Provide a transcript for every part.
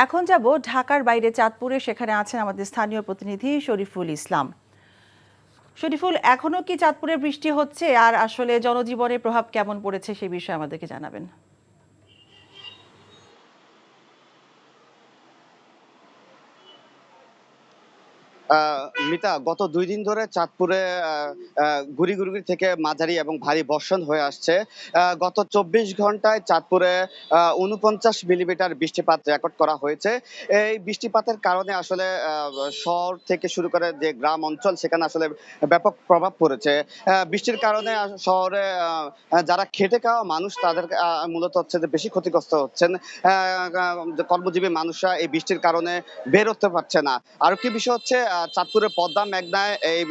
এখন যাব ঢাকার বাইরে চাঁদপুরে, সেখানে আছেন আমাদের স্থানীয় প্রতিনিধি শরীফুল ইসলাম। শরীফুল, এখনো কি চাঁদপুরে বৃষ্টি হচ্ছে, আর আসলে জনজীবনের প্রভাব কেমন পড়েছে সেই বিষয়ে আমাদেরকে জানাবেন। মিতা, গত 2 দিন ধরে চাঁদপুরে গুড়ি গুড়ি থেকে মাঝারি এবং ভারী বর্ষণ হয়ে আসছে। গত 24 ঘন্টায় চাঁদপুরে 49 মিলিমিটার বৃষ্টিপাত রেকর্ড করা হয়েছে। এই বৃষ্টিপাতের কারণে আসলে শহর থেকে শুরু করে যে গ্রাম অঞ্চল, সেখানে আসলে ব্যাপক প্রভাব পড়েছে। বৃষ্টির কারণে শহরে যারা খেটে খাওয়া মানুষ, তাদের মূলত হচ্ছে যে বেশি ক্ষতিগ্রস্ত হচ্ছেন। কর্মজীবী মানুষরা এই বৃষ্টির কারণে বের হতে পারছে না। আর কি বিষয় হচ্ছে, চাঁদপুরের পদ্মা মেঘনায় এই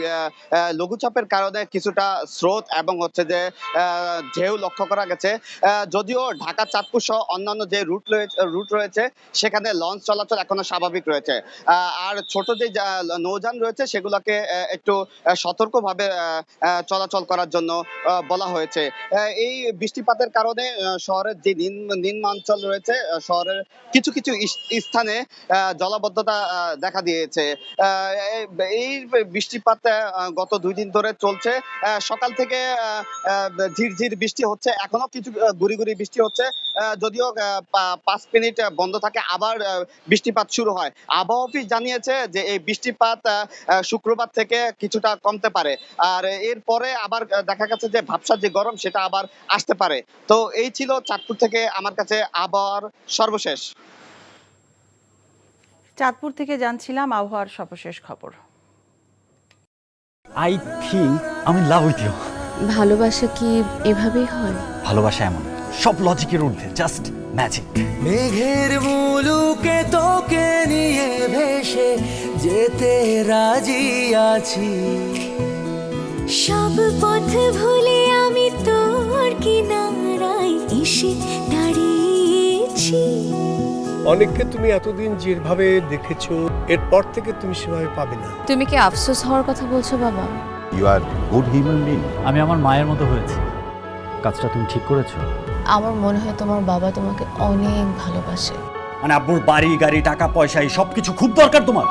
লঘুচাপের কারণে কিছুটা স্রোত এবং হচ্ছে যে ঢেউ লক্ষ্য করা গেছে। যদিও ঢাকা চাঁদপুর সহ অন্যান্য যে রুট রয়েছে সেখানে লঞ্চ চলাচল এখনো স্বাভাবিক রয়েছে। আর ছোট যে নৌযান রয়েছে সেগুলোকে একটু সতর্কভাবে চলাচল করার জন্য বলা হয়েছে। এই বৃষ্টিপাতের কারণে শহরের যে নিম্নাঞ্চল রয়েছে, শহরের কিছু কিছু স্থানে জলাবদ্ধতা দেখা দিয়েছে। এই বৃষ্টিপাত গত 2 দিন ধরে চলছে। সকাল থেকে ঝিরঝির বৃষ্টি হচ্ছে, এখনো কিছু গুড়ি গুড়ি বৃষ্টি হচ্ছে। যদিও 5 মিনিট বন্ধ থাকে, আবার বৃষ্টিপাত শুরু হয়। আবহাওয়া অফিস জানিয়েছে যে এই বৃষ্টিপাত শুক্রবার থেকে কিছুটা কমতে পারে, আর এরপরে আবার দেখা গেছে যে ভাবসার যে গরম সেটা আবার আসতে পারে। তো এই ছিল চাঁদপুর থেকে আমার কাছে আবহাওয়ার সর্বশেষ। চাঁদপুর থেকে জানছিলাম আবহাওয়ার সর্বশেষ খবর। I think I in love with you. ভালোবাসা কি এভাবেই হয়? ভালোবাসা এমন সব লজিকের ঊর্ধ্বে, জাস্ট ম্যাজিক। মেঘের মুলুকে তোকে নিয়ে ভেসে যেতে রাজি আছি, সব পথ ভুলে আমি তোর কিনারায় এসে দাঁড়িয়েছি। অনেককে তুমি এতদিন যেভাবে দেখেছো, এরপর থেকে তুমি সেভাবে পাবে না। তুমি কি আফসোস হওয়ার কথা বলছো বাবা? You are good human being. আমি আমার মায়ের মতো হয়েছি। কাজটা তুমি ঠিক করেছো। আমার মনে হয় তোমার বাবা তোমাকে অনেক ভালোবাসে। মানে আব্বুর বাড়ি গাড়ি টাকা পয়সা এই সবকিছু খুব দরকার তোমার।